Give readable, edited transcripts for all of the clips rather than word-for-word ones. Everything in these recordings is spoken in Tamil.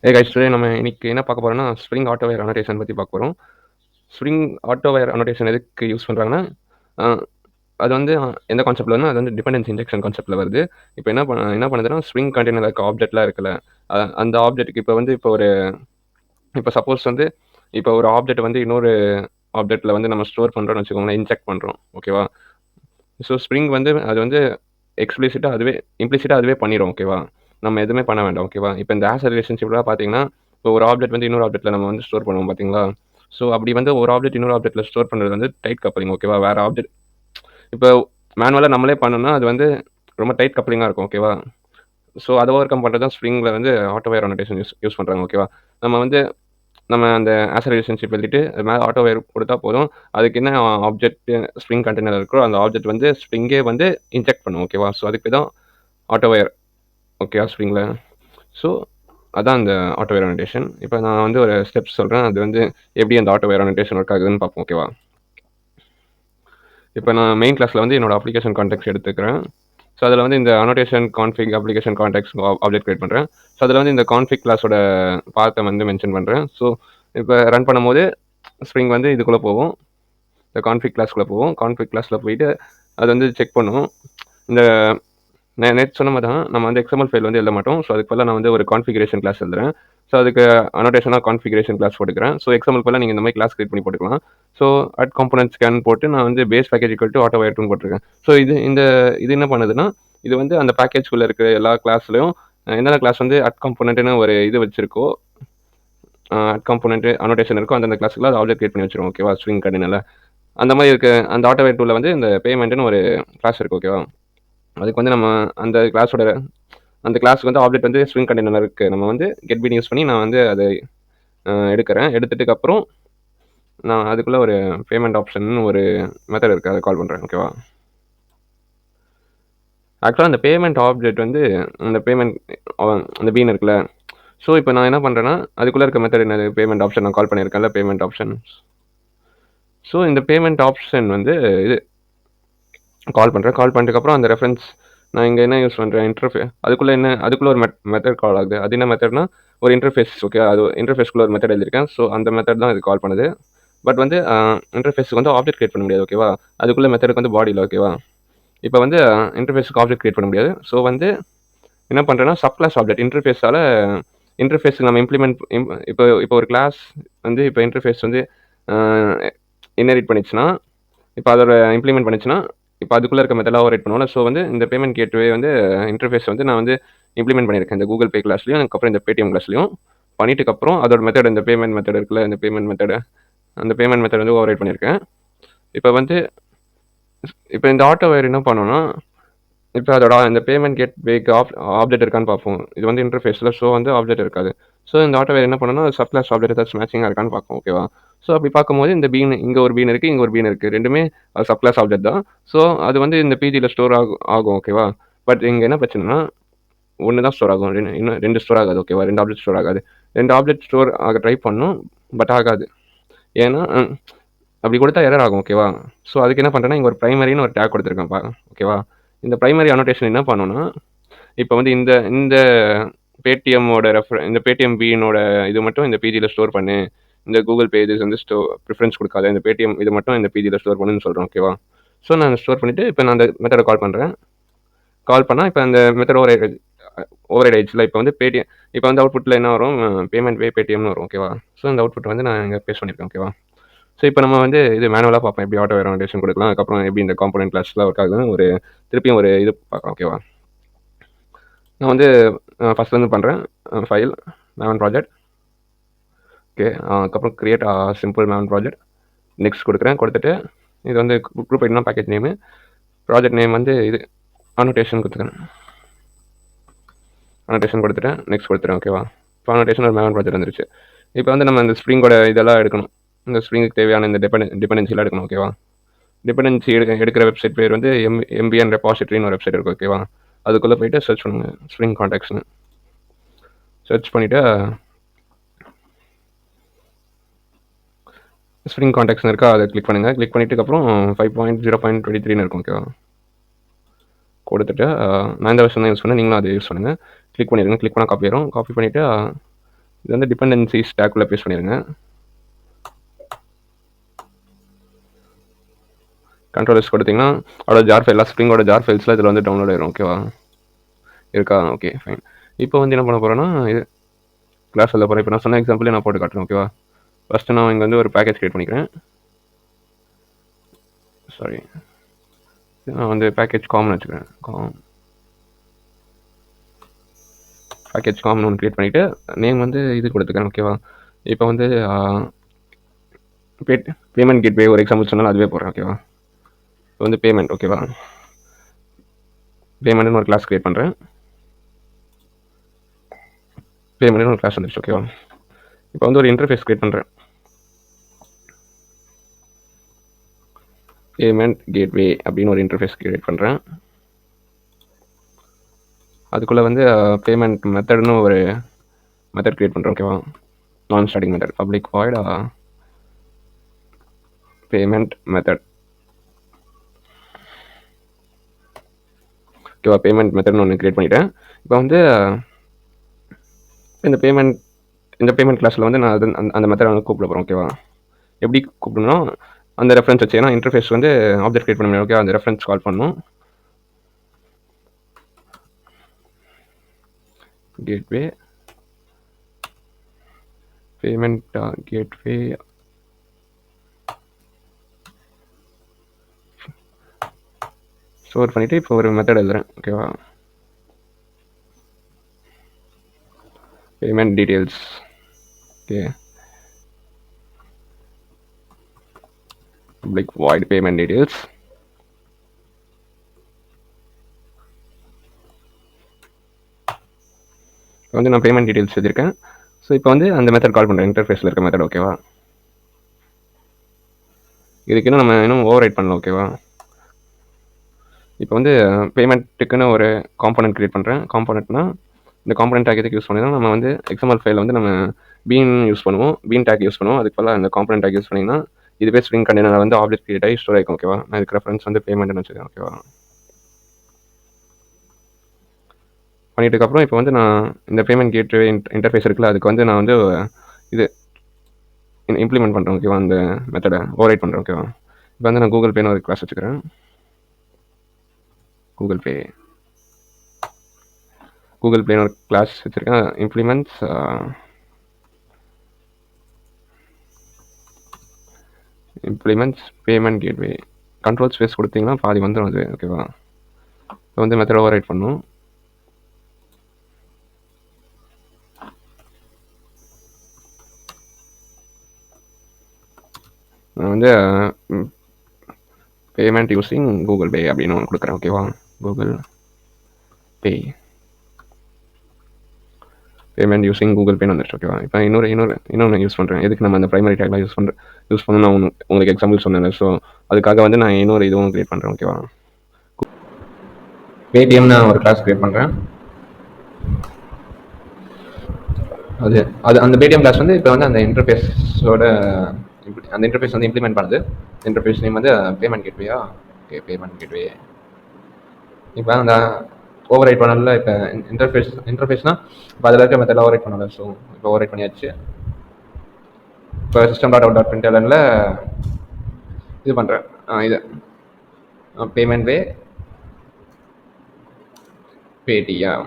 கைஸ், டுடே நம்ம இன்னைக்கு என்ன பார்க்க போறோம்னா ஸ்ப்ரிங் ஆட்டோவயர் அனோடேஷன் பற்றி பார்க்க போகிறோம். ஸ்ப்ரிங் ஆட்டோவயர் அனோடேஷன் எதுக்கு யூஸ் பண்ணுறாங்கன்னா, அது வந்து எந்த கான்செப்ட்ல வருதுன்னா, அது வந்து டிபெண்டன்சி இன்ஜெக்ஷன் கான்செப்ட்ல வருது. இப்போ என்ன பண்ணுதுன்னா, ஸ்ப்ரிங் கண்டெய்னரில் இருக்க ஆப்ஜெக்ட்லாம் இருக்குல்ல, அந்த ஆப்ஜெக்ட்டுக்கு இப்போ சப்போஸ் வந்து இப்போ ஒரு ஆப்ஜெக்ட் வந்து இன்னொரு ஆப்ஜெக்ட்டில் வந்து நம்ம ஸ்டோர் பண்ணுறோம்னு வச்சுக்கோங்களேன், இன்ஜெக்ட் பண்ணுறோம், ஓகேவா? ஸோ ஸ்ப்ரிங் வந்து அது வந்து இம்ப்ளிசிட்டாக அதுவே பண்ணிடும், ஓகேவா? நம்ம எதுவுமே பண்ண வேண்டாம், ஓகேவா? இப்போ இந்த ஆஸ் ரிலேஷன்ஷிப்லாம் பார்த்தீங்கன்னா, இப்போ ஒரு ஆப்ஜெக்ட் வந்து இன்னொரு ஆப்ஜெக்ட்டில் நம்ம வந்து ஸ்டோர் பண்ணுவோம் பார்த்தீங்களா? ஸோ அப்படி வந்து ஒரு ஆப்ஜெக்ட் இன்னொரு ஆப்ஜெக்ட்டில் ஸ்டோர் பண்ணுறது வந்து டைட் கப்பலிங், ஓகேவா? வேறு ஆப்ஜெக்ட் இப்போ மேனுவலாக நம்மளே பண்ணோம்னா அது வந்து ரொம்ப டைட் கப்பலிங்காக இருக்கும், ஓகேவா? ஸோ அதை ஓவர் கம் பண்ணுறது தான் ஸ்ப்ரிங்கில் வந்து ஆட்டோவயர் அனோடேஷன் யூஸ் பண்ணுறாங்க, ஓகேவா? நம்ம அந்த ஆஸ் ரிலேஷன்ஷிப் எழுதிட்டு அது மேலே ஆட்டோவயர் கொடுத்தா போதும். அதுக்கு என்ன ஆப்ஜெக்ட் ஸ்ப்ரிங் கண்டெய்னர் இருக்கோ அந்த ஆப்ஜெக்ட் வந்து ஸ்ப்ரிங்கே வந்து இன்ஜெக்ட் பண்ணும், ஓகேவா? ஸோ அதுக்கு தான் ஆட்டோவயர், ஓகேவா, ஸ்ப்ரிங்கில். ஸோ அதான் அந்த ஆட்டோவயர் அனோடேஷன். இப்போ நான் வந்து ஒரு ஸ்டெப்ஸ் சொல்கிறேன், அது வந்து எப்படி அந்த ஆட்டோவயர் அனோடேஷன் ஒர்க் ஆகுதுன்னு பார்ப்போம், ஓகேவா? இப்போ நான் மெயின் கிளாஸில் வந்து என்னோட அப்ளிகேஷன் கான்டெக்ட் எடுத்துக்கிறேன். ஸோ அதில் வந்து இந்த annotation config application context object create பண்ணுறேன். ஸோ அதில் வந்து இந்த கான்ஃபிக் கிளாஸோட பார்த்தை வந்து மென்ஷன் பண்ணுறேன். ஸோ இப்போ ரன் பண்ணும்போது ஸ்ப்ரிங் வந்து இதுக்குள்ளே போகும், இந்த கான்ஃபிக் கிளாஸ்க்குள்ளே போகும். கான்ஃபிக் கிளாஸில் போயிட்டு அது வந்து செக் பண்ணும். இந்த நேற்று சொன்ன மாதிரி தான் நம்ம வந்து எக்ஸ்எம்எல் ஃபைல் வந்து எழுத மாட்டோம். ஸோ அதுக்கு பதிலாக நான் வந்து ஒரு கான்ஃபிகரேஷன் கிளாஸ் எழுதுறேன். ஸோ அதுக்கு அனோடேஷனாக கான்ஃபிகரேஷன் கிளாஸ் போட்டுக்கிறேன். ஸோ எக்ஸ்எம்எல் பதிலாக நீங்கள் இந்த மாதிரி கிளாஸ் கிரியேட் பண்ணி போட்டுக்கலாம். ஸோ அட் காம்பனன்ட் ஸ்கேன் போட்டு நான் வந்து base package equal to autowire போட்டிருக்கேன். ஸோ இது என்ன பண்ணுதுன்னா, இது வந்து அந்த பேக்கேஜ்குள்ளே இருக்கிற எல்லா கிளாஸ்லையும் என்னென்ன கிளாஸ் வந்து அட் காம்பனண்ட்னு ஒரு இது வச்சிருக்கோ, அட் காம்பனண்ட் அனோடேஷன் இருக்கோ அந்தந்த கிளாஸுக்குள்ள அது ஆப்ஜெக்ட் கிரியேட் பண்ணி வச்சிரும், ஓகேவா? ஸ்விங் கண்டினியூல அந்த மாதிரி இருக்க அந்த ஆட்டோவேட் டூலில் வந்து இந்த பேமெண்ட்னு ஒரு கிளாஸ் இருக்குது, ஓகேவா? அதுக்கு வந்து நம்ம அந்த கிளாஸுக்கு வந்து ஆப்ஜெக்ட் வந்து ஸ்விங் கண்டெய்னர் இருக்குது. நம்ம வந்து கெட் பின் யூஸ் பண்ணி நான் வந்து அதை எடுக்கிறேன். எடுத்துட்டுக்கப்புறம் நான் அதுக்குள்ளே ஒரு பேமெண்ட் ஆப்ஷன் ஒரு மெத்தட் இருக்குது, அதை கால் பண்ணுறேன், ஓகேவா? ஆக்சுவலாக அந்த பேமெண்ட் ஆப்ஜெக்ட் வந்து அந்த பீன் இருக்குல்ல. ஸோ இப்போ நான் என்ன பண்ணுறேன்னா, அதுக்குள்ளே இருக்க மெத்தட் என்னது, பேமெண்ட் ஆப்ஷன் நான் கால் பண்ணியிருக்கேன்ல, பேமெண்ட் ஆப்ஷன். ஸோ இந்த பேமெண்ட் ஆப்ஷன் வந்து இது கால் பண்ணுறேன். கால் பண்ணிட்டுக்கப்புறம் அந்த ரெஃபரன்ஸ் நான் இங்கே என்ன யூஸ் பண்ணுறேன், அதுக்குள்ளே ஒரு மெத்தட் கால் ஆகுது. அது என்ன மெத்தட்னா ஒரு இன்டர்ஃபேஸ், ஓகே? அது இன்டர்ஃபேஸ்க்குள்ள ஒரு மெத்தட் எழுதியிருக்கேன். ஸோ அந்த மெத்தட் தான் இது கால் பண்ணுது. பட் வந்து இன்டர்ஃபேஸுக்கு வந்து ஆப்ஜெக்ட் கிரியேட் பண்ண முடியாது, ஓகேவா? அதுக்குள்ளே மெத்தடுக்கு வந்து பாடியில், ஓகேவா? இப்போ வந்து இன்டர்ஃபேஸுக்கு ஆப்ஜெக்ட் கிரியேட் பண்ண முடியாது. ஸோ வந்து என்ன பண்ணுறேன்னா, சப்கிளாஸ் ஆப்ஜெக்ட் இன்டர்ஃபேஸுக்கு நம்ம இப்போ ஒரு கிளாஸ் வந்து இப்போ இன்டர்ஃபேஸ் வந்து இன்ஹெரிட் பண்ணிச்சுன்னா, இப்போ அதோட இம்ப்ளிமெண்ட் பண்ணிச்சுன்னா, இப்போ அதுக்குள்ளே இருக்க மெத்தடாக ஓவரைட் பண்ணுவோம்ல. ஸோ வந்து இந்த பேமெண்ட் கேட்வே வந்து இன்டர்ஃபேஸ் வந்து நான் வந்து இம்ப்ளிமெண்ட் பண்ணியிருக்கேன், இந்த கூகுள் பே கிளாஸ்லையும் அதுக்கப்புறம் இந்த பேடிஎம் கிளாஸ்லையும். பண்ணிட்டுக்கப்புறம் அதோட மெத்தட், இந்த பேமெண்ட் மெத்தட் இருக்குல்ல, அந்த பேமெண்ட் மெத்தட் வந்து ஓவரைட் பண்ணியிருக்கேன். இப்போ இந்த ஆட்டோ வயர் என்ன பண்ணோன்னா, இப்போ அதோட இந்த பேமெண்ட் கேட்வேக்கு ஆப்ஜெக்ட் இருக்கான்னு பார்ப்போம். இது வந்து இன்டர்ஃபேஸில், ஸோ வந்து ஆப்ஜெக்ட் இருக்காது. ஸோ இந்த ஆட்டோ வயர் என்ன பண்ணணும்னா, சப்கிளாஸ் ஆப்ஜெக்ட் ஏதாச்சும் மேட்சிங்காக இருக்கான்னு பார்க்கும், ஓகேவா? ஸோ அப்படி பார்க்கும்போது இந்த பீன், இங்கே ஒரு பீன் இருக்குது, இங்கே ஒரு பீன் இருக்குது, ரெண்டுமே சப்கிளாஸ் ஆப்ஜெக்ட் தான். ஸோ அது வந்து இந்த பிஜியில் ஸ்டோர் ஆகும், ஓகேவா? பட் இங்கே என்ன பிரச்சனைனா, ஒன்று தான் ஸ்டோர் ஆகும், இன்னும் ரெண்டு ஸ்டோர் ஆகாது, ஓகேவா? ரெண்டு ஆப்ஜெக்ட் ஸ்டோர் ஆகாது. ரெண்டு ஆப்ஜெக்ட் ஸ்டோர் ஆக ட்ரை பண்ணும், பட் ஆகாது. ஏன்னா அப்படி கொடுத்தா எரர் ஆகும், ஓகேவா? ஸோ அதுக்கு என்ன பண்ணுறேன்னா, இங்கே ஒரு ப்ரைமரின்னு ஒரு டேக் கொடுத்துருக்கேன், ஓகேவா? இந்த ப்ரைமரி அனோடேஷன் என்ன பண்ணணும்னா, இப்போ வந்து இந்த இந்த பேடிஎம் பீனோட இது மட்டும் இந்த பிஜியில் ஸ்டோர் பண்ணு, இந்த கூகுள் பேஜஸ் வந்து ப்ரிஃபரன்ஸ் கொடுக்காத, இந்த பேடிஎம் இது மட்டும் இந்த பிஜியில் ஸ்டோர் பண்ணுன்னு சொல்கிறேன், ஓகேவா? ஸோ நான் ஸ்டோர் பண்ணிவிட்டு இப்போ நான் அந்த மெத்தடை கால் பண்ணுறேன். கால் பண்ணால் இப்போ அந்த மெத்தட் ஓவர் ஆயிடுச்சுல. இப்போ வந்து அவுட்புட்டில் என்ன வரும், பேமெண்ட் வே பேடிஎம்னு வரும், ஓகேவா? ஸோ அந்த அவுட்புட் வந்து நான் இங்கே பேஸ்ட் பண்ணியிருக்கேன், ஓகேவா? ஸோ இப்போ நம்ம வந்து இது மேனுவலாக பார்ப்போம், எப்படி ஆட்டோ வேர் அனோடேஷன் கொடுக்கலாம், அதுக்கப்புறம் எப்படி இந்த காம்பனன்ட் கிளாஸ்லாம் ஒர்க் ஆகுதுன்னு திருப்பியும் ஒரு இது பார்க்கலாம், ஓகேவா? நான் வந்து ஃபஸ்ட்லேருந்து பண்ணுறேன். File maven project, okay. அதுக்கப்புறம் create simple maven project, next கொடுத்துட்டு இது வந்து குரூப் ஐடினா பேக்கேஜ் நேமு, ப்ராஜெக்ட் நேம் வந்து இது அனோடேஷன் கொடுத்துக்கிறேன். அனோடேஷன் கொடுத்துட்டேன், நெக்ஸ்ட் கொடுத்துறேன், ஓகேவா? இப்போ அனோடேஷன் ஒரு மேவன் ப்ராஜெக்ட் வந்துருச்சு. இப்போ வந்து நம்ம இந்த ஸ்ப்ரிங்கோட இதெல்லாம் எடுக்கணும், இந்த ஸ்ப்ரிங்குக்கு தேவையான இந்த டிபெண்டன்சிலாம் எடுக்கணும், ஓகேவா? டிபெண்டன்சி எடுக்கிற வெப்சைட் பேர் வந்து எம்பிஎன் ரெபாசிட்டரின்னு ஒரு வெப்சைட் இருக்குது, ஓகேவா? அதுக்குள்ளே போய்ட்டு சர்ச் பண்ணுங்கள், ஸ்ப்ரிங் கான்டாக்ட்ஸ்னு சர்ச் பண்ணிவிட்டு ஸ்ப்ரிங் கான்டாக்ட்ஸ்னு இருக்கா, அதை கிளிக் பண்ணுங்கள். கிளிக் பண்ணிட்டு அப்புறம் 5.0.23 இருக்கும், ஓகேவா? கொடுத்துட்டு நான் இந்த வெர்ஷன் தான் யூஸ் பண்ணேன், நீங்களும் அதை யூஸ் பண்ணுங்கள். கிளிக் பண்ணிடுங்க. கிளிக் பண்ணால் காப்பி வரும். காப்பி பண்ணிவிட்டு இது வந்து டிபெண்டன்சி ஸ்டாக்குள்ளே பேஸ்ட் பண்ணிடுங்க. கண்ட்ரோலர்ஸ் கொடுத்தீங்கன்னா அதோட ஜார் ஃபைல் ஸ்ப்ரிங்கோட ஜார் ஃபைல்ஸில் இதில் வந்து டவுன்லோட் ஆயிரும். ஓகேவா? இருக்கா? Okay fine. இப்போ வந்து என்ன பண்ண போகிறேன்னா இது கிளாஸ் எழுத போகிறேன். இப்போ நான் சொன்ன எக்ஸாம்பிளே நான் போட்டு காட்டுறேன். ஓகேவா? ஃபஸ்ட்டு நான் இங்கே வந்து ஒரு பேக்கேஜ் கிரியேட் பண்ணிக்கிறேன். சாரி, நான் வந்து பேக்கேஜ் காமன் வச்சுக்கிறேன். பேக்கேஜ் காமன் ஒன்று க்ரியேட் பண்ணிவிட்டு நேம் வந்து இது கொடுத்துக்கிறேன். ஓகேவா? இப்போ வந்து பேமெண்ட் கேட்வே ஒரு எக்ஸாம்பிள் சொன்னாலும் அதுவே போடுறேன். ஓகேவா? இப்போ வந்து பேமெண்ட். ஓகேவா? பேமெண்ட்னு ஒரு கிளாஸ் க்ரியேட் பண்ணுறேன். பேமெண்ட்னு ஒரு கிளாஸ் வந்துருச்சு. ஓகேவா? இப்போ வந்து ஒரு இன்டர்ஃபேஸ் க்ரியேட் பண்ணுறேன். பேமெண்ட் கேட்வே அப்படின்னு ஒரு இன்டர்ஃபேஸ் க்ரியேட் பண்ணுறேன். அதுக்குள்ளே வந்து பேமெண்ட் மெத்தட்னு ஒரு மெத்தட் க்ரியேட் பண்ணுறேன். ஓகேவா? நான் static method public void payment method. ஓகேவா? பேமெண்ட் மெத்தட்னு ஒன்று க்ரியேட் பண்ணிவிட்டேன். இப்போ வந்து இந்த பேமெண்ட் கிளாஸில் வந்து நான் அந்த மெத்தடை வந்து கூப்பிட போகிறேன். ஓகேவா? எப்படி கூப்பிடணும்? அந்த ரெஃபரன்ஸ் வச்சு, ஏன்னா இன்டர்ஃபேஸ் வந்து ஆப்ஜெக்ட் க்ரியேட் பண்ண முடியும். ஓகே, அந்த ரெஃபரன்ஸ் கால் பண்ணணும். கேட்வே பேமெண்ட் கேட்வே ஸ்டோர் பண்ணிவிட்டு இப்போ ஒரு மெத்தட் எழுதுறேன். ஓகேவா? Payment details. Okay, public void payment details. வந்து நான் பேமெண்ட் டீட்டெயில்ஸ் எழுதியிருக்கேன். ஸோ இப்போ வந்து அந்த மெத்தட் கால் பண்ணுறேன், இன்டர்ஃபேஸில் இருக்க மெத்தட். ஓகேவா? இதுக்கு இன்னும் நம்ம இன்னும் ஓவர் ரைட் பண்ணலாம். ஓகேவா? இப்போ வந்து பேமெண்ட்டுக்குன்னு ஒரு காம்பனன்ட் க்ரியேட் பண்ணுறேன். காம்பனன்ட்னா இந்த காம்பனன்ட் டேக் எதுக்கு யூஸ் பண்ணினா, நம்ம வந்து எக்ஸ்எம்எல் ஃபைலில் வந்து நம்ம பீன் யூஸ் பண்ணுவோம், பீன் டேக் யூஸ் பண்ணுவோம். அதுக்கு பதிலாக இந்த காம்பனன்ட் டேக் யூஸ் பண்ணிங்கன்னா இதுவே ஸ்ட்ரிங் கண்டெய்னரில் வந்து ஆப்ஜெக்ட் கிரியேட் ஆகி ஸ்டோர் ஆகிக்கும். ஓகேவா? நான் இதுக்கு ரெஃபரன்ஸ் வந்து பேமெண்ட்னு வச்சுருக்கேன். ஓகேவா? பண்ணிட்டதுக்கப்புறம் இப்போ வந்து நான் இந்த பேமெண்ட் கேட்வே இன்டர்ஃபேஸ் இருக்குல்ல, அதுக்கு வந்து நான் வந்து இது இம்ப்ளிமெண்ட் பண்ணுறேன். ஓகேவா? அந்த மெத்தடை ஓவர் ரைட் பண்ணுறேன். ஓகேவா? இப்போ வந்து நான் கூகுள் பேன்னு ஒரு கிளாஸ் வச்சுக்கிறேன். கூகுள் பேன்னு ஒரு கிளாஸ் வச்சுருக்கேன். Implements payment gateway. Control space கொடுத்தீங்கன்னா பாதி வந்துடும் அது. ஓகேவா? இப்போ வந்து மெத்தட் ஓவர் ரைட் பண்ணும். நான் வந்து பேமெண்ட் யூஸிங் கூகுள் பே அப்படின்னு ஒன்று கொடுக்குறேன். ஓகேவா? Google Pay payment using Google பேன்னு வந்துருச்சு. ஓகேவா? இப்போ இன்னொன்று யூஸ் பண்ணுறேன். எதுக்கு நம்ம அந்த ப்ரைமரி டேக்லாம் யூஸ் பண்ணணும் நான் உங்களுக்கு எக்ஸாம்பிள் சொன்னேன். ஸோ அதுக்காக வந்து நான் இன்னொரு இதுவும் க்ரியேட் பண்ணுறேன். ஓகேவா? பேடிஎம் நான் ஒரு கிளாஸ் க்ரியேட் பண்ணுறேன். அது அந்த பேடிஎம் கிளாஸ் வந்து இப்போ வந்து அந்த இன்டர்ஃபேஸோட அந்த இன்டர்ஃபேஸ் வந்து இம்ப்ளிமெண்ட் பண்ணுது. இன்டர்ஃபேஸ் நேம் வந்து பேமெண்ட் கேட்வேயா? Okay, payment gateway. இப்போ அந்த ஓவர் ரைட் பண்ணல. இப்போ இன்டர்ஃபேஸ்னா இப்போ அதில் இருக்க மெத்தடில் ஓவர் ரைட் பண்ணல. ஸோ இப்போ ஓவர் ரைட் பண்ணியாச்சு. இப்போ system.out.printlnல இது பண்ணுறேன். இது பேமெண்ட் வே பேடிஎம்.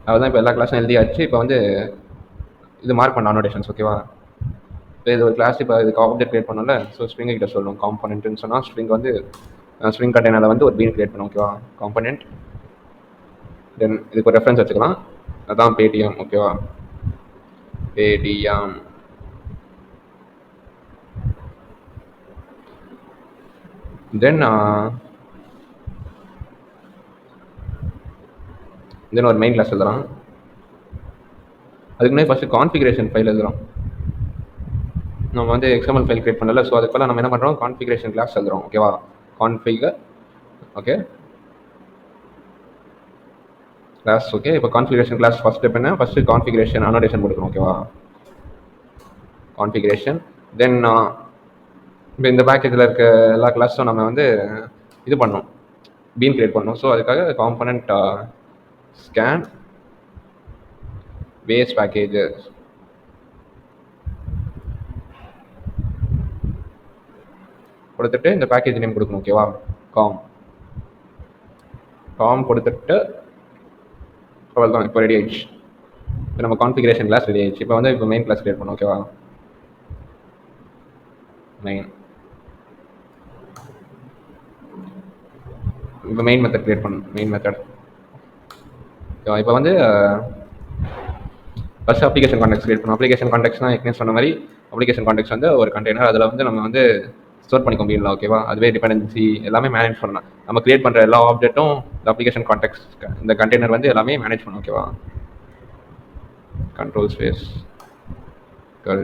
அதுதான் இப்போ எல்லா கிளாஸும் எழுதியாச்சு. இப்போ வந்து இது மார்க் பண்ண அனோடேஷன்ஸ். ஓகேவா? இப்போ இது ஒரு கிளாஸ், இப்போ இதுக்கு ஆப்ஜெக்ட் கிரியேட் பண்ணல. ஸோ ஸ்ட்ரிங் கிட்ட சொல்லணும் காம்பனன்ட்னு சொன்னால் ஸ்ட்ரிங் வந்து ஸ்ட்ரிங் கண்டெய்னரில் வந்து ஒரு பீன் கிரியேட் பண்ணும். ஓகேவா? காம்பனன்ட். தென் இதுக்கு ஒரு ரெஃபரன்ஸ் வச்சுக்கலாம். அதுதான் பேடிஎம். ஓகேவா? பேடிஎம். தென் ஒரு மெயின் கிளாஸ் எழுதுறோம். அதுக்கு முன்னாடி ஃபஸ்ட்டு கான்ஃபிகரேஷன் ஃபைல் எழுதுறோம். நம்ம வந்து எக்ஸ்எம்எல் ஃபைல் கிரியேட் பண்ணல. ஸோ அதுக்கு நம்ம என்ன பண்ணுறோம், கான்ஃபிகரேஷன் கிளாஸ் எழுதுறோம். ஓகேவா? கான்ஃபிகர். Okay, class. ஓகே, இப்போ கான்ஃபிகரேஷன் கிளாஸ் ஃபஸ்ட் ஸ்டெப் என்ன, ஃபஸ்ட்டு கான்ஃபிகரேஷன் அனோடேஷன் கொடுக்கணும். ஓகேவா? கான்ஃபிகரேஷன். தென் இப்போ இந்த பேக்கேஜில் இருக்க எல்லா கிளாஸும் நம்ம வந்து இது பண்ணணும், பீன் கிரியேட் பண்ணணும். ஸோ அதுக்காக காம்பனன்ட் ஸ்கேன் பேஸ் பேக்கேஜஸ் கொடுத்துட்டு இந்த பேக்கேஜ் நேம் கொடுக்கணும். ஓகேவா, காம் காம் கொடுத்துட்டு அவ்வளோதான். இப்போ ரெடி ஆயிடுச்சு. இப்போ நம்ம கான்ஃபிகரேஷன் கிளாஸ் ரெடி ஆயிடுச்சு. இப்போ வந்து இப்போ மெயின் கிளாஸ் கிரியேட் பண்ணணும். ஓகேவா, மெயின் இப்போ மெயின் மெத்தட் கிரியேட் பண்ணணும். மெயின் மெத்தட் இப்போ வந்து ஃபர்ஸ்ட் அப்ளிகேஷன் கான்டெக்ட் கிரியேட் பண்ணணும். அப்ளிகேஷன் கான்டெக்ட்னா ஏற்கனவே சொன்ன மாதிரி அப்ளிகேஷன் கான்டெக்ட் வந்து ஒரு கண்டெய்னர், அதில் வந்து நம்ம வந்து ஸ்டோர் பண்ணிக்க முடியல. ஓகேவா, அதுவே டிபெண்டன்சி எல்லாமே மேனேஜ் பண்ணலாம். நம்ம கிரியேட் பண்ணுற எல்லா ஆப்ஜெக்ட்டும் இந்த அப்ளிகேஷன் கான்டெக்ட் இந்த கண்டெய்னர் வந்து எல்லாமே மேனேஜ் பண்ணணும். ஓகேவா, கண்ட்ரோல் ஸ்பேஸ்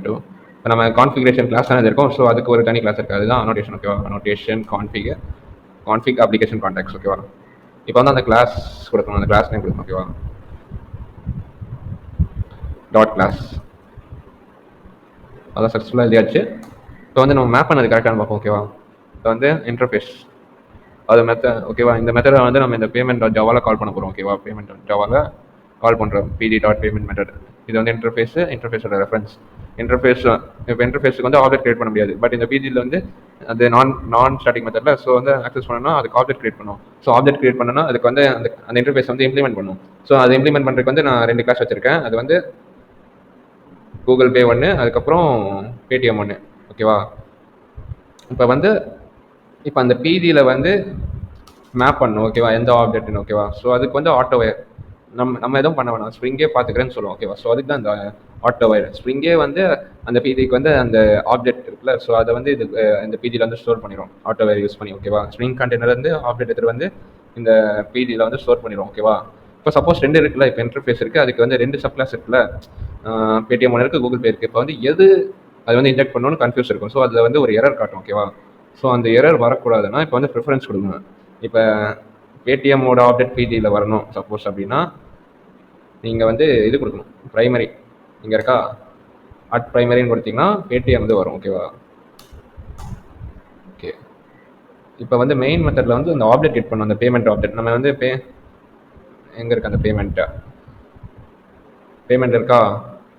டு இப்போ நம்ம கான்ஃபிகரேஷன் கிளாஸ் தானே இருக்கும். ஸோ அதுக்கு ஒரு தனி கிளாஸ் இருக்குது, அதுதான் அனோட்டேஷன். ஓகேவா, அனோட்டேஷன் கான்ஃபிக் அப்ளிகேஷன் கான்டெக்ட்ஸ். ஓகேவா, இப்போ வந்து அந்த கிளாஸ் கொடுக்கணும், அந்த கிளாஸ் நேம் கொடுக்கணும். ஓகேவா, டாட் கிளாஸ் அதான் சக்ஸஸ்ஃபுல்லாக எழுதியாச்சு. இப்போ வந்து நம்ம மேப் பண்ணது கரெக்டானு பார்ப்போம். ஓகேவா, இப்போ வந்து இன்டர்ஃபேஸ் அது மெத்தட். ஓகேவா, இந்த மெத்தடை வந்து நம்ம இந்த பேமெண்ட் டாட் ஜாவாவில் கால் பண்ண போகிறோம். ஓகேவா, பேமெண்ட் டாட் ஜாவாவில் கால் பண்ணுறோம். பிடி டாட் பேமெண்ட் மெத்தட். இது வந்து இன்டர்ஃபேஸோட ரெஃபரன்ஸ். இன்டர்ஃபேஸ் இப்போ இன்டர்ஃபேஸுக்கு வந்து ஆப்ஜெக்ட் கிரியேட் பண்ண முடியாது. பட் இந்த பிஜியில் வந்து அது நான் ஸ்டாட்டிக் மெத்தடில். ஸோ வந்து ஆக்சஸ் பண்ணணும்னா அதுக்கு ஆப்ஜெக்ட் கிரியேட் பண்ணும். ஸோ ஆப்ஜெக்ட் கிரியேட் பண்ணணும்னா அதுக்கு வந்து அந்த இன்டர்ஃபேஸ் வந்து இம்ப்ளிமெண்ட் பண்ணும். ஸோ அதை இம்ப்ளிமெண்ட் பண்ணுறதுக்கு வந்து நான் 2 கிளாஸ் வச்சிருக்கேன். அது வந்து கூகுள் பே 1, அதுக்கப்புறம் பேடிஎம் 1. ஓகேவா, இப்போ அந்த பிஜியில் வந்து மேப் பண்ணணும். ஓகேவா, எந்த ஆப்ஜெக்ட்னு. ஓகேவா, ஸோ அதுக்கு வந்து ஆட்டோவயர் நம்ம எதுவும் பண்ண வேணாம், ஸ்ப்ரிங்கே பார்த்துக்கிறேன்னு சொல்லுவோம். ஓகேவா, ஸோ அதுக்கு தான் இந்த ஆட்டோவயர். ஸ்ப்ரிங்கே வந்து அந்த பிஜிக்கு வந்து அந்த ஆப்ஜெக்ட் இருக்குல்ல, ஸோ அதை வந்து இது இந்த பிஜியில் வந்து ஸ்டோர் பண்ணிடும் ஆட்டோவயர் யூஸ் பண்ணி. ஓகேவா, ஸ்ப்ரிங் கண்டெய்னர் வந்து ஆப்ஜெக்ட் எடுத்துகிட்டு வந்து இந்த பிஜியில் வந்து ஸ்டோர் பண்ணிடும். ஓகேவா, இப்போ சப்போஸ் 2 இருக்குல்ல, இப்போ இன்டர்ஃபேஸ் இருக்குது, அதுக்கு வந்து 2 சப் கிளாஸ் இருக்குல்ல, பேடிஎம் 1 இருக்குது, கூகுள் பே இருக்குது. இப்போ வந்து எது அது வந்து இன்ஜெக்ட் பண்ணணும்னு கன்ஃபியூஸ் இருக்கும். ஸோ அதில் வந்து ஒரு எரர் காட்டும். ஓகேவா, ஸோ அந்த எரர் வரக்கூடாதுன்னா இப்போ வந்து ப்ரிஃபரன்ஸ் கொடுக்கணும். இப்போ பேடிஎம்மோட ஆப்ஜெக்ட் பிஜியில் வரணும் சப்போஸ் அப்படின்னா நீங்கள் வந்து இது கொடுக்கணும், ப்ரைமரி. இங்கே இருக்கா, ப்ரைமரின்னு கொடுத்தீங்கன்னா பேடிஎம் வந்து வரும். ஓகேவா, ஓகே. இப்போ வந்து மெயின் மெத்தடில் வந்து அந்த ஆப்ஜெக்ட் கிரியேட் பண்ணணும், அந்த பேமெண்ட் ஆப்ஜெக்ட். நம்ம வந்து எங்கே இருக்குது அந்த பேமெண்ட் இருக்கா,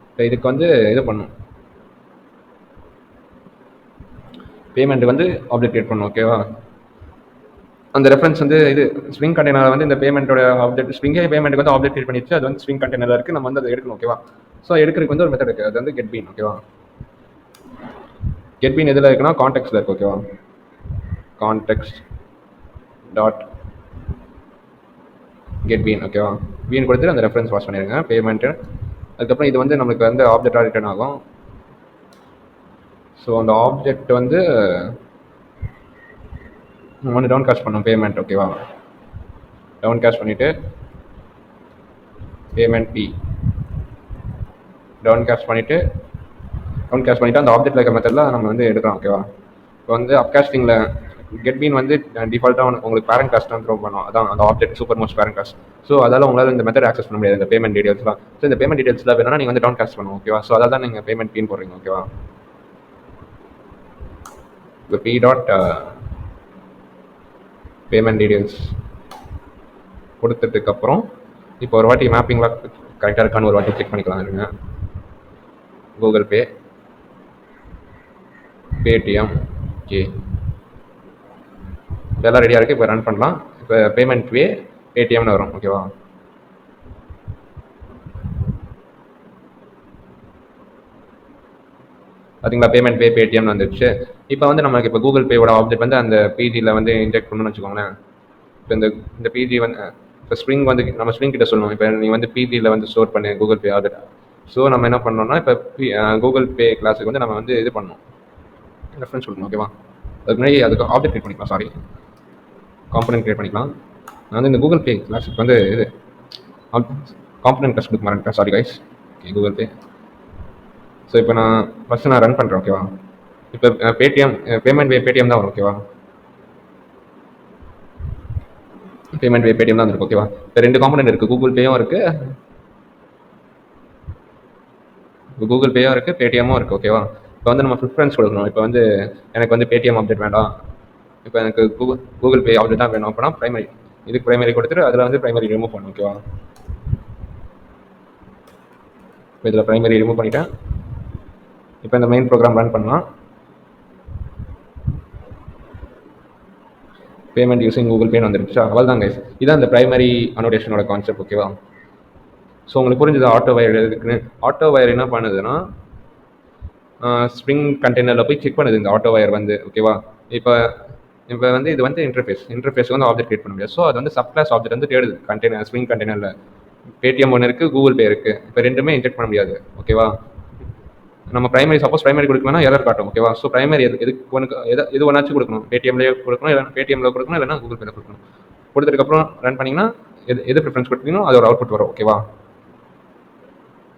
இப்போ இதுக்கு வந்து இது பண்ணணும், பேமெண்ட் வந்து ஆப்ஜெக்ட் கிரியேட் பண்ணணும். ஓகேவா, அந்த ரெஃபரன்ஸ் வந்து இது ஸ்விங் கண்டெய்னர் வந்து இந்த பேமெண்ட்டோட ஆப்ஜெக்ட் ஸ்விங்கே பேமெண்ட்டுக்கு வந்து ஆப்ஜெக்ட் கிரியேட் பண்ணிச்சு. அது வந்து ஸ்விங் கண்டெய்னரில் இருக்குது, நம்ம வந்து அதை எடுக்கணும். ஓகேவா, ஸோ எடுக்கிறதுக்கு வந்து ஒரு மெத்தட் இருக்குது, அது வந்து கெட் பீன். ஓகேவா, கெட் பீன் எதில் இருக்குன்னா கான்டெக்ட்ஸில் இருக்குது. ஓகேவா, கான்டெக்ட் டாட் கெட் பீன். ஓகேவா, பீன் கொடுத்துட்டு அந்த ரெஃபரன்ஸ் பாஸ் பண்ணிடுங்க பேமெண்ட்டு. அதுக்கப்புறம் இது வந்து நம்மளுக்கு வந்து ஆப்ஜெக்டாக ரிட்டர்ன் ஆகும். ஸோ அந்த ஆப்ஜெக்ட் வந்து நம்ம வந்து டவுன் காஸ்ட் பண்ணோம் பேமெண்ட். ஓகேவா, டவுன் காஸ்ட் பண்ணிவிட்டு பேமெண்ட் பி டவுன் காஸ்ட் பண்ணிவிட்டு அந்த ஆப்ஜெக்ட் இருக்க மெத்தடில் நம்ம வந்து எடுக்கிறோம். ஓகேவா, இப்போ வந்து அப்காஸ்டிங்கில் கெட் பீன் வந்து டிஃபால்ட்டாக உங்களுக்கு பேரண்ட் காஸ்ட் தான் த்ரோ பண்ணோம். அதான் அந்த object super most parent cost. So அதால் உங்களால் இந்த மெத்தட் ஆக்சஸ் பண்ண முடியாது, இந்த பேமெண்ட் டீடைல்ஸ்லாம். ஸோ இந்த பேமெண்ட் டீடைல்ஸ்லாம் வேணும்னா நீங்கள் வந்து டவுன் காஸ்ட் பண்ணுவோம். ஓகேவா, ஸோ அதான் நீங்கள் பேமெண்ட் பீன் போடுறீங்க. ஓகேவா, இப்போ பி டாட் பேமெண்ட் டீடைல்ஸ் கொடுத்ததுக்கப்புறம் இப்போ ஒரு வாட்டி மேப்பிங்லாம் கரெக்டாக இருக்கான்னு ஒரு வாட்டி செக் பண்ணிக்கலாம். இருங்க, கூகுள் பே, பேடிஎம், ஓகே, இதெல்லாம் ரெடியாக இருக்குது. இப்போ ரன் பண்ணலாம். இப்போ பேமெண்ட் வே பேடிஎம்னு வரும். ஓகேவா, பார்த்தீங்களா, பேமெண்ட் பே பேடிஎம்னு வந்துடுச்சு. இப்போ வந்து நமக்கு இப்போ கூகுள் பேவோட ஆப்ஜெக்ட் வந்து அந்த பிஜியில் வந்து இன்ஜெக்ட் பண்ணணும்னு வச்சுக்கோங்களேன். இப்போ இந்த பிஜி வந்து இப்போ ஸ்ப்ரிங் வந்து நம்ம ஸ்ப்ரிங் கிட்ட சொல்லணும், இப்போ நீ வந்து பிஜியில் வந்து ஸ்டோர் பண்ணு கூகுள் பே ஆப்ஜெக்ட். ஸோ நம்ம என்ன பண்ணோம்னா இப்போ கூகுள் பே கிளாஸுக்கு வந்து நம்ம வந்து இது பண்ணணும், ரெஃபரன்ஸ் கொடுக்கணும். ஓகேவா, அதுக்கு முன்னாடி அதுக்கு ஆப்ஜெக்ட் கிரியேட் பண்ணிக்கலாம். சாரி, காம்பனன்ட் கிரியேட் பண்ணிக்கலாம். நான் வந்து இந்த கூகுள் பே கிளாஸுக்கு வந்து இது காம்பனன்ட் கிளாஸ் கொடுக்க மாட்டேன். Sorry guys. Okay, Google Pay. So இப்போ நான் ஃபஸ்ட்டு ரன் பண்ணுறேன். ஓகேவா, இப்போ பேடிஎம் பேமெண்ட் வே பேடிஎம் தான் வரும். ஓகேவா, பேமெண்ட் வே பேடிஎம் தான் இருக்கும். ஓகேவா, இப்போ 2 காம்பனன்ட் இருக்குது, கூகுள் பேயும் இருக்குது, பேடிஎம்மும் இருக்குது. ஓகேவா, இப்போ வந்து நம்ம ப்ரிஃபரன்ஸ் கொடுக்கணும். இப்போ வந்து எனக்கு வந்து பேடிஎம் ஆப்ஜெக்ட் வேண்டாம், இப்போ எனக்கு கூகுள் பே ஆப்ஜெக்ட் தான் வேணும் அப்படின்னா ப்ரைமரி, இதுக்கு ப்ரைமரி கொடுத்துட்டு அதில் வந்து ப்ரைமரி ரிமூவ் பண்ணணும். ஓகேவா, இப்போ இதில் ப்ரைமரி ரிமூவ் பண்ணிட்டேன். இப்போ இந்த மெயின் ப்ரோக்ராம் ரன் பண்ணலாம். பேமெண்ட் யூஸிங் கூகுள் பேன்னு வந்துருச்சு. அவ்வளோதான் கைஸ். இதான் இந்த ப்ரைமரி அனோடேஷனோட கான்செப்ட். ஓகேவா? ஸோ உங்களுக்கு புரிஞ்சுது ஆட்டோ வயர் இருக்குன்னு. ஆட்டோ வயர் என்ன பண்ணுதுன்னா ஸ்ப்ரிங் கண்டெய்னரில் போய் செக் பண்ணுது இந்த ஆட்டோ வயர் வந்து. ஓகேவா? இப்போ இப்போ வந்து இது வந்து இன்டர்ஃபேஸ் வந்து ஆப்ஜெக்ட் கிரியேட் பண்ண முடியாது. ஸோ அது வந்து சப் கிளாஸ் ஆப்ஜெக்ட் வந்து தேடுது கண்டெய்னர் ஸ்ப்ரிங் கண்டெய்னரில். பேடிஎம் ஒன்று இருக்குது, கூகுள் பே இருக்குது. இப்போ ரெண்டுமே இன்ஜெக்ட் பண்ண முடியாது. ஓகேவா? நம்ம சப்போஸ் பிரைமரி கொடுக்கலன்னா எரர் காட்டும். ஓகேவா? ஸோ பிரைமரி எதுக்கு ஒன்று எது ஒன்றாச்சும் கொடுக்கணும். பேடிஎம்லேயே கொடுக்கணும், இல்லைனா பேடிஎம்ல கொடுக்கணும், இல்லைனா கூகுள் பேல கொடுக்கணும். கொடுத்ததுக்கப்புறம் ரன் பண்ணிங்கன்னா எது ப்ரிஃபரன்ஸ் கொடுத்தீங்கன்னா அதோட அவுட்புட் வரும். ஓகேவா?